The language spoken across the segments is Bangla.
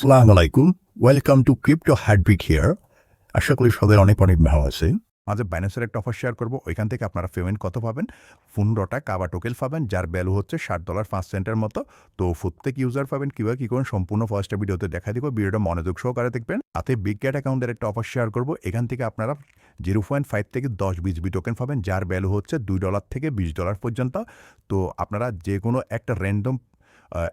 আসসালামু আলাইকুম, welcome to crypto heartbeat here. আশা করি সবাই অনেক অনেক ভালো আছে। আজ বাইন্যান্সের একটা অফার শেয়ার করবো, ওইখান থেকে আপনারা পেমেন্ট কত পাবেন। 15টা কাবা টোকেন পাবেন, যার ভ্যালু হচ্ছে $60.05 মতো। তো প্রত্যেক ইউজার পাবেন কীভাবে কী করেন সম্পূর্ণ ফার্স্টটা ভিডিওতে দেখা দিব। ভিডিওটা মনোযোগ সহকারে দেখবেন। তাতে বিগ ক্যাট অ্যাকাউন্টের একটা অফার শেয়ার করবো, এখান থেকে আপনারা 0.5 থেকে 10 BSB টোকেন পাবেন, যার ভ্যালু হচ্ছে $2 থেকে $20 পর্যন্ত। তো আপনারা যে কোনো একটা র্যান্ডম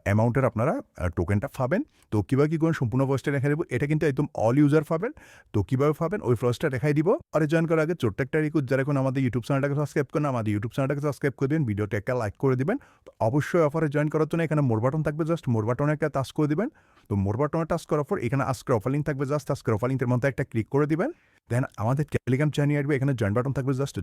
অ্যামাউন্টের আপনারা টোকেনটা পাবেন। তো কীভাবে কী করেন সম্পূর্ণ প্রসেসটা দেখাই দেবো। এটা কিন্তু একদম অল ইউজার পাবেন। তো কীভাবে পাবেন ওই প্রসেসটা দেখাই দিব। আর জয়েন করার আগে ছোট্ট একটা রিকোয়েস্ট, যারা এখন আমাদের ইউটিউব চ্যানেলটাকে সাবস্ক্রাইব করেন, আমাদের ইউটিউব চ্যানেলটাকে সাবস্ক্রাইব করে দিন, ভিডিওটা একটা লাইক করে দিবেন। তো অবশ্যই অফারে জয়েন করার জন্য এখানে মোর বাটন থাকবে, জাস্ট মোর বাটনে একটা টাচ করে দিবেন। তো মোর বাটনে টাচ করার পর এখানে আজকের অফার লিঙ্ক থাকবে, জাস্ট আজকের অফার লিঙ্কের মধ্যে একটা ক্লিক করে দিবেন। দেন আমাদের টেলিগ্রাম চ্যানেল আসবে, এখানে জয়েন বাটন থাকবে, জাস্ট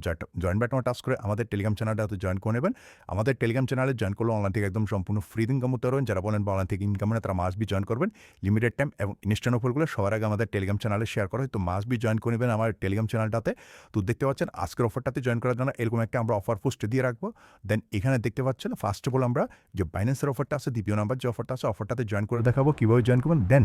জয়েন বাটনে টাচ করে আমাদের টেলিগ্রাম চ্যানেলটাতে জয়েন করে নেবেন। আমাদের টেলিগ্রাম চ্যানেলে জয়েন করলে অনলাইন থেকে একদম সম্পূর্ণ ফ্রি ইনকাম করতে পারবেন। যারা বলেন অনলাইন থেকে ইনকাম মানে তারা মাস্ট বি জয়েন করবেন। লিমিটেড টাইম এবং ইনস্ট্যান্ট অফারগুলো সবার আগে আমাদের টেলিগ্রাম চ্যানেলে শেয়ার করা হয়। তো মাস্ট বি জয়েন করে নেবেন আমার টেলিগ্রাম চ্যানেলটাতে। তো দেখতে পাচ্ছেন আজকের অফারটাতে জয়েন করার জন্য এরকম একটা আমরা অফার পোস্ট দিয়ে রাখবো। দেন এখানে দেখতে পাচ্ছেন ফার্স্ট অফ অল আমরা যে বাইন্যান্সের অফারটা আছে, দ্বিতীয় নাম্বার যে অফারটা আছে, অফারটাতে জয়েন করে দেখাবো কীভাবে জয়েন করবেন। দেন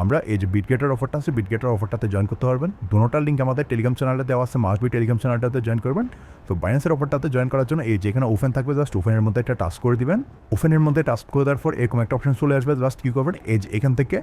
আমরা এই যে বিটগেটের অফারটা আছে, বিটগেটের অফারটাতে জয়েন করতে পারবেন। দুটোটার লিঙ্ক আমাদের টেলিগ্রাম চ্যানেলে দেওয়া আছে, মাস্ট বি টেলিগ্রাম চ্যানেলটাতে জয়েন করবেন। তো বাইন্যান্সের অফারটাতে জয়েন করার জন্য এই যেখানে ওপেন থাকবে, জাস্ট ওপেনের মধ্যে একটা টাস্ক করে দিবেন। ওপেনের মধ্যে টাস্ক করে দেওয়ার পর এরকম একটা অপশন চলে আসবে, জাস্ট কী করবেন এই যে এখান থেকে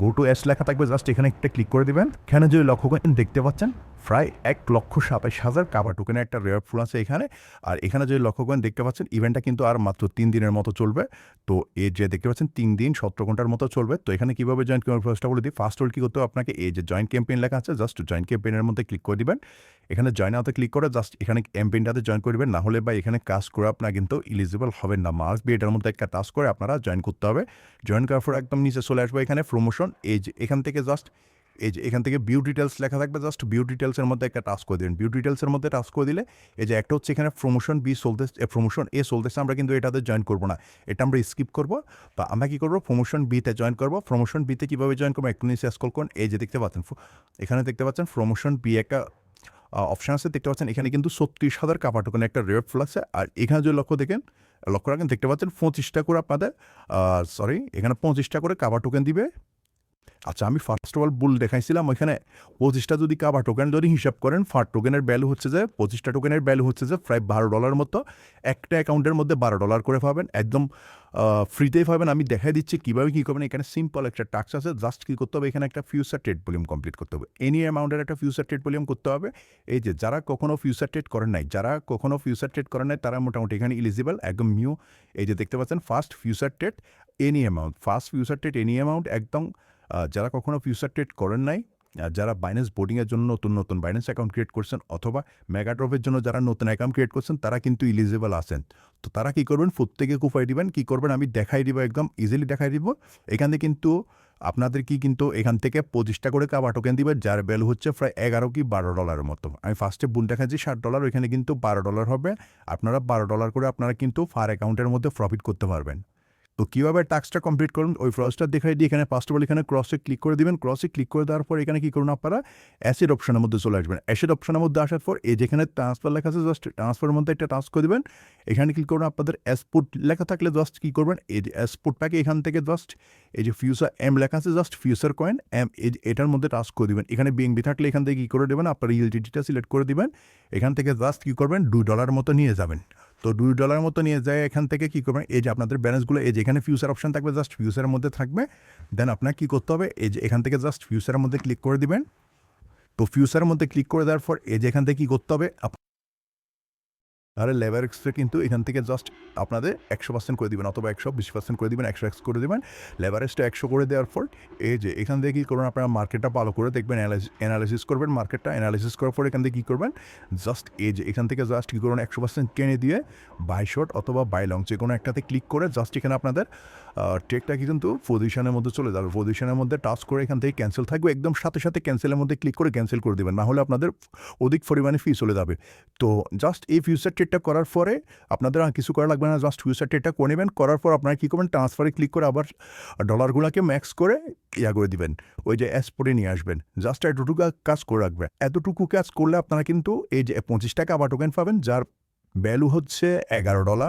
গো টু এস লেখা থাকবে, জাস্ট এখানে একটা ক্লিক করে দিবেন। এখানে যে লক্ষ্য করেন দেখতে পাচ্ছেন প্রায় 1,27,000 কাবা টোকেনের একটা রেয়ার ফুল আছে এখানে। আর এখানে যে লক্ষ্য করেন দেখতে পাচ্ছেন ইভেন্টটা কিন্তু আর মাত্র 3 দিনের মতো চলবে। তো এই যে দেখতে পাচ্ছেন 3 দিন 17 ঘন্টার মতো চলবে। তো এখানে কীভাবে জয়েন করবেন ফার্স্টটা বলে দিই। ফার্স্ট হল কী করতে হবে আপনাকে, এই যে জয়েন ক্যাম্পেইন লেখা আছে, জাস্ট জয়েন ক্যাম্পেইনের মধ্যে ক্লিক করে দিবেন। এখানে জয়েন আউতে ক্লিক করে জাস্ট এখানে ক্যাম্পেইনটাতে জয়েন করবেন, না হলে বা এখানে কাজ করে আপনার কিন্তু এলিজিবল হবেন না। মাস্ট বি এটার মধ্যে একটা টাস্ক করে আপনারা জয়েন করতে হবে। জয়েন করার পর একদম নিচে চলে আসবে এখানে প্রমোশন, এই যে এখান থেকে জাস্ট এই যে এখান থেকে ভিউ ডিটেলস লেখা থাকবে, জাস্ট ভিউ ডিটেলসের মধ্যে একটা টাস্ক করে দিন। ভিউ ডিটেলসের মধ্যে টাস্ক করে দিলে এই যে একটা হচ্ছে এখানে প্রমোশন বি চলতেছে, প্রমোশন এ চলতেছে, আমরা কিন্তু এটাতে জয়েন করবো না, এটা আমরা স্কিপ করবো। বা আমরা কী করবো, প্রমোশন বিতে জয়েন করবো। প্রমোশন বিতে কীভাবে জয়েন করবো একটু নিচে স্ক্রল করুন, এই যে দেখতে পাচ্ছেন এখানে দেখতে পাচ্ছেন প্রমোশন বি একটা অপশান আছে, দেখতে পাচ্ছেন এখানে কিন্তু 36,000 কাবা টোকেন একটা রেয়ার ফুল আছে। আর এখানে যদি লক্ষ্য রাখেন দেখতে পাচ্ছেন 25টা করে আপনাদের এখানে 25টা করে কাবা টোকেন দিবে। আচ্ছা, আমি ফার্স্ট অফ অল ভুল দেখাইছিলাম, ওইখানে 25টা যদি কাবা টোকেন যদি হিসাব করেন, ফার টোকেনের ভ্যালু হচ্ছে যে 25টা টোকেনের ভ্যালু হচ্ছে যে প্রায় $12 মতো। একটা অ্যাকাউন্টের মধ্যে $12 করে পাবেন, একদম ফ্রিতেই পাবেন। আমি দেখাই দিচ্ছি কীভাবে কী করবেন। এখানে সিম্পল একটা টাস্ক আছে, জাস্ট কী করতে হবে, এখানে একটা ফিউচার ট্রেড ভলিউম কমপ্লিট করতে হবে। এনি অ্যামাউন্টের একটা ফিউচার ট্রেড ভলিউম করতে হবে। এই যে যারা কখনো ফিউচার ট্রেড করেন নাই, তারা মোটামুটি এখানে এলিজিবল, একদম নিউ। এই যে দেখতে পাচ্ছেন first future trade any amount, একদম যারা কখনো ফিউচার ট্রেড করেন নাই, যারা বাইন্যান্স বোর্ডিংয়ের জন্য নতুন বাইন্যান্স অ্যাকাউন্ট ক্রিয়েট করছেন অথবা মেগাড্রপের জন্য যারা নতুন অ্যাকাউন্ট ক্রিয়েট করছেন, তারা কিন্তু এলিজিবল আছেন। তো তারা কী করবেন, প্রত্যেকে কুপাই দিবেন। কী করবেন আমি দেখাই দিব, একদম ইজিলি দেখাই দিব। এখানে কিন্তু আপনাদের কিন্তু এখান থেকে 25টা করে কাবা টোকেন দিবেন, যার ভ্যালু হচ্ছে প্রায় $11 কি $12 মতো। আমি ফার্স্টে ভুল দেখাচ্ছি $60, ওইখানে কিন্তু $12 হবে। আপনারা $12 করে আপনারা কিন্তু ফার অ্যাকাউন্টের মধ্যে প্রফিট করতে পারবেন। তো কীভাবে টাস্কটা কমপ্লিট করুন ওই প্রসেসটা দেখাই দিই। এখানে ফার্স্ট অফ অল এখানে ক্রসে ক্লিক করে দিবেন। ক্রসে ক্লিক করে দেওয়ার পর এখানে কী করুন, আপনারা অ্যাসেট অপশনের মধ্যে চলে আসবেন। অ্যাসেট অপশনের মধ্যে আসার পর এই যেখানে ট্রান্সফার লেখা আছে, জাস্ট ট্রান্সফারের মধ্যে একটা টাস্ক করে দেবেন। এখানে ক্লিক করুন, আপনাদের এসপুট লেখা থাকলে জাস্ট কী করবেন, এই যে এসপুটটাকে এখান থেকে জাস্ট এই যে ফিউচার এম লেখা আছে, জাস্ট ফিউচার কয়েন এম, এটার মধ্যে টাস্ক করে দেবেন। এখানে বিএনবি থাকলে এখান থেকে কী করে দেবেন, আপনার ইউএসডিটিটা সিলেক্ট করে দেবেন। এখান থেকে জাস্ট কী করবেন, $2 মতো নিয়ে যাবেন। তো $2 মতো নিয়ে যায় এখান থেকে কী করবেন, এই যে আপনাদের ব্যালেন্সগুলো এই যে এখানে ফিউচার অপশন থাকবে, জাস্ট ফিউচারের মধ্যে থাকবে। দেন আপনার কী করতে হবে, এই যে এখান থেকে জাস্ট ফিউচারের মধ্যে ক্লিক করে দিবেন। তো ফিউচারের মধ্যে ক্লিক করে দেওয়ার পর এই যে এখান থেকে কী করতে হবে, তাহলে লেভারেক্সে কিন্তু এখান থেকে জাস্ট আপনাদের 100% করে দিবেন অথবা 120% করে দিবেন, 100x করে দিবেন। লেভারেজটা 100 করে দেওয়ার পর এই যে এখান থেকে কী করবেন, আপনারা মার্কেটটা ভালো করে দেখবেন, অ্যানালাইসিস করবেন। মার্কেটটা অ্যানালাইসিস করার পর এখান থেকে কী করবেন, জাস্ট এই যে এখান থেকে জাস্ট কী করবেন, 100% টেনে দিয়ে বাই শর্ট অথবা বাই লং যে কোনো একটাতে ক্লিক করে জাস্ট এখানে আপনাদের ট্রেকটা কিন্তু পজিশনের মধ্যে চলে যাবে। পজিশনের মধ্যে টাচ করে এখান থেকে ক্যান্সেল থাকবে, একদম সাথে সাথে ক্যান্সেলের মধ্যে ক্লিক করে ক্যান্সেল করে দেবেন, না হলে আপনাদের অধিক পরিমাণে ফি চলে যাবে। তো জাস্ট এই ফিউচার ট্রেডটা করার পরে আপনাদের আর কিছু করা লাগবে না, জাস্ট ফিউচার ট্রেডটা করে নেবেন। করার পর আপনারা কী করবেন, ট্রান্সফারে ক্লিক করে আবার ডলারগুলোকে ম্যাক্স করে করে দিবেন, ওই যে এসপোর্টে নিয়ে আসবেন। জাস্ট এতটুকু কাজ করে রাখবেন। এতটুকু কাজ করলে আপনারা কিন্তু এই যে 25টা কাবা টোকেন পাবেন, যার ভ্যালু হচ্ছে $11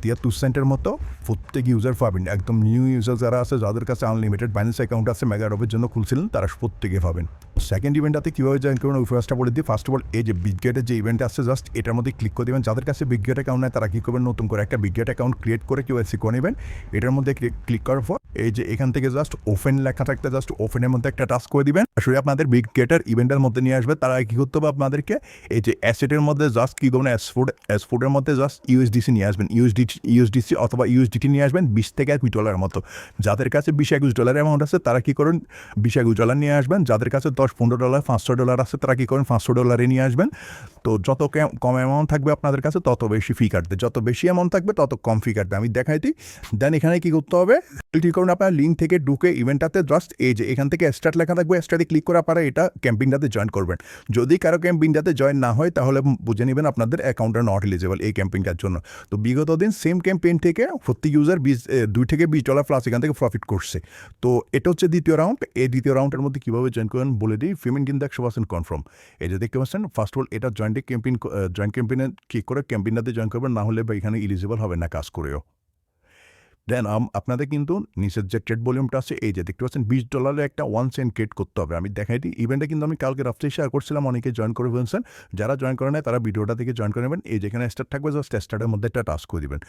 73 মতো প্রত্যেক ইউজার পাবেন। একদম নিউ ইউজার যারা আছে, যাদের কাছে আনলিমিটেড বাইন্যান্স অ্যাকাউন্ট আছে, মেগাডপের জন্য খুলছিলেন, তারা প্রত্যেকে পাবেন। সেকেন্ড ইভেন্টটাতে কীভাবে জয়েন করবেন ওই ফার্স্টটা বলে দিই। ফার্স্ট অফ অল এই যে বিগগেটের যে ইভেন্ট আছে, জাস্ট এটার মধ্যে ক্লিক করে দেবেন। যাদের কাছে বিগগেট অ্যাকাউন্ট নেয় তারা কী করবেন, নতুন করে একটা বিগগেট অ্যাকাউন্ট ক্রিয়েট করে KYC করে নেবেন। এটার মধ্যে ক্লিক করার পর এই যে এখান থেকে জাস্ট ওপেন লেখা থাকতে জাস্ট ওপেনের মধ্যে একটা টাচ করে দিবেন। আসলে আপনাদের বিগগেটের ইভেন্টের মধ্যে নিয়ে আসবে। তারা কী করতে হবে, আপনাদেরকে এই যে অ্যাসেটের মধ্যে জাস্ট কী করবেন, এসফুডের মধ্যে জাস্ট USDC নিয়ে আসবেন। USDC অথবা USDT নিয়ে আসবেন $20 থেকে $21 মতো। যাদের কাছে $20-21 অ্যামাউন্ট আছে তারা কী করেন, $20-21 নিয়ে আসবেন। যাদের কাছে $10-15 $500 আছে তারা কী করেন, $500 নিয়ে আসবেন। তো যত কম অ্যামাউন্ট থাকবে আপনাদের কাছে তত বেশি ফি কাটবে, যত বেশি অ্যামাউন্ট থাকবে তত কম ফি কাটবে। আমি দেখাই দিই। দেন এখানে কী করতে হবে, ক্লিক করুন আপনার লিঙ্ক থেকে ঢুকে ইভেন্টটাতে জাস্ট এই যে এখান থেকে স্টার্ট লেখা থাকবে, স্টার্টে ক্লিক করে আপনারা এটা ক্যাম্পিংটাতে জয়েন করবেন। যদি কারো ক্যাম্পিংটাতে জয়েন না হয় তাহলে বুঝে নেবেন আপনাদের অ্যাকাউন্টটা নট এলিজেবল এই ক্যাম্পিংটার জন্য। তো বিগত দিন সেম ক্যাম্পেইন থেকে প্রতি ইউজার $2 থেকে $20 প্লাস এখান থেকে প্রফিট করছে। তো এটা হচ্ছে দ্বিতীয় রাউন্ড। এই দ্বিতীয় রাউন্ডের মধ্যে কীভাবে জয়েন করবেন বলে দিই। পেমেন্ট কিন্তু 100% কনফার্ম। এই যে দেখতে পাচ্ছেন, ফার্স্ট অফ অল এটা জয়েন্ট ক্যাম্পেইনে ক্লিক করে ক্যাম্পেইনটাতে জয়েন করবেন, না হলে বা এখানে এলিজেবল হবে না কাজ করেও। দেন আপনাদের কিন্তু নিচের যে ট্রেড ভলিউমটা আছে, এই যে দেখতে পাচ্ছেন $20 একটা 1 সেন্ট ট্রেড করতে হবে। আমি দেখাই দিই। ইভেন্টে কিন্তু আমি কালকে রাত্রে শেয়ার করছিলাম, অনেকে জয়েন করে ফেলছেন। যারা জয়েন করে নেয় তারা ভিডিওটা থেকে জয়েন করে নেবেন। এই যেখানে স্টার্ট থাকবে জাস্ট স্টার্টের মধ্যে একটা টাস্ক করে দেবেন।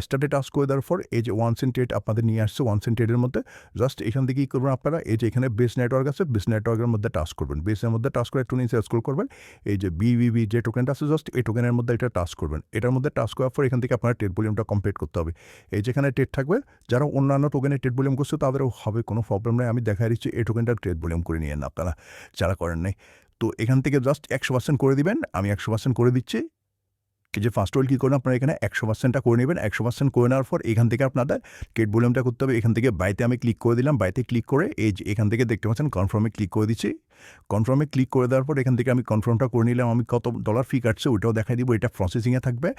স্টার্টে টাস্ক করে দেওয়ার পর এই যে 1 সেন্ট ট্রেড আপনাদের নিয়ে আসছে, 1 সেন্ট ট্রেডের মধ্যে জাস্ট এখান থেকে কী করবেন আপনারা, এই যে এখানে বেস নেটওয়ার্ক আছে, বেস নেটওয়ার্কের মধ্যে টাস্ক করবেন। বেসের মধ্যে টাস্ক করে একটু নিচে স্ক্রল করবেন। এই যে BBB যে টোকেনটা আছে জাস্ট এই টোকেনের মধ্যে এটা টাস্ক করবেন। এটার মধ্যে টাস্ক করার পর এখান থেকে আপনার ট্রেড ভলিউমটা কমপ্লিট করতে হবে। এই যেখানে ট্রেড থাকবে, যারা অন্যান্য টোকেনের ট্রেড ভলিউম করছে তাদেরও হবে, কোনো প্রবলেম নেই। আমি দেখাই দিচ্ছি এই টোকেনটা ট্রেড ভলিউম করে নিয়ে না আপনারা যারা করেন নাই। তো এখান থেকে জাস্ট 100% করে দিবেন। আমি 100% করে দিচ্ছি। এই যে ফার্স্ট অল কী করুন, আপনারা এখানে 100%টা করে নেবেন। 100% করে নেওয়ার পর এখান থেকে আপনাদের ট্রেড ভলিউমটা করতে হবে। এখান থেকে বাইতে আমি ক্লিক করে দিলাম। বাইতে ক্লিক করে এই যে এখান থেকে দেখতে পাচ্ছেন কনফার্মে ক্লিক করে দিচ্ছি। কনফার্মে ক্লিক করে দেওয়ার পর এখান থেকে আমি কনফার্মটা করে নিলাম। আমি কত ডলার ফি কাটছে ওইটাও দেখাই দিব। এটা প্রসেসিংয়ে থাকবে।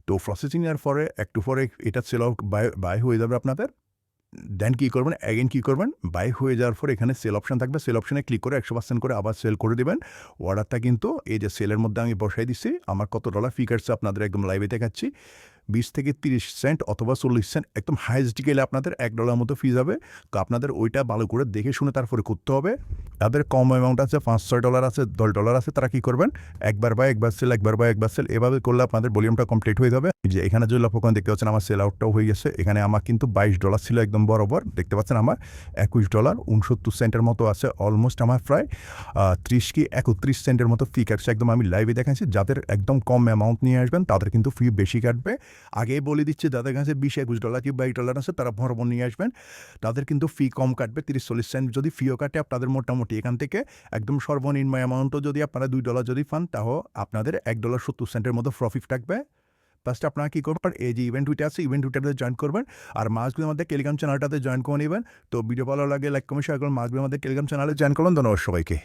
তো প্রসেসিংয়ের পরে একটু পরে এটা সেল আউট বাই হয়ে যাবে আপনাদের। দেন কী করবেন, অ্যাগেন কী করবেন, বাই হয়ে যাওয়ার পর এখানে সেল অপশন থাকবে। সেল অপশনে ক্লিক করে 100% করে আবার সেল করে দেবেন। অর্ডারটা কিন্তু এই যে সেলের মধ্যে আমি বসাই দিচ্ছি। আমার কত ডলার ফি কাটছে আপনাদের একদম লাইভে দেখাচ্ছি। 20 থেকে 30 সেন্ট অথবা 40 সেন্ট, একদম হাইয়েস্ট গেলে আপনাদের $1 মতো ফি যাবে। তো আপনাদের ওইটা ভালো করে দেখে শুনে তারপরে করতে হবে। তাদের কম অ্যামাউন্ট আছে, $5-6 আছে, $10 আছে, তারা কী করবেন, একবার বাই একবার সেল, একবার বাই একবার সেল, এভাবে করলে আপনাদের ভলিউমটা কমপ্লিট হয়ে যাবে। যে এখানে যে লক্ষ্য দেখতে পাচ্ছেন আমার সেল আউটটাও হয়ে গেছে। এখানে আমার কিন্তু $22 ছিল একদম বরাবর। দেখতে পাচ্ছেন আমার $21.69 মতো আছে। অলমোস্ট আমার প্রায় 30 কি 31 সেন্টের মতো ফি কাটছে। একদম আমি লাইভে দেখাচ্ছি। যাদের একদম কম অ্যামাউন্ট নিয়ে আসবেন তাদের কিন্তু ফি বেশি কাটবে। আগেই বলে দিচ্ছে, যাদের কাছে $20-21 কি $22 আছে তারা বরাবর নিয়ে আসবেন, তাদের কিন্তু ফি কম কাটবে, 30-40 সেন্ট যদি ফিও কাটে আপনাদের মোটামুটি এখান থেকে একদম সর্বনিম্ন অ্যামাউন্টও যদি আপনারা $2 যদি পান তাও আপনাদের $1.70 মতো প্রফিট থাকবে। ফার্স্ট আপনারা কী করবেন, এই যে ইভেন্ট উইটে আছে ইভেন্ট উইটাতে জয়েন করবেন। আর মাসগুলোর মধ্যে টেলিগ্রাম চ্যানেলটাতে জয়েন করে নেবেন। তো ভিডিও ভালো লাগে লাইক কমেন্ট শেয়ার করুন। মাসগুলোর মধ্যে টেলিগ্রাম চ্যানেলে জয়েন করুন। ধন্যবাদ সবাইকে।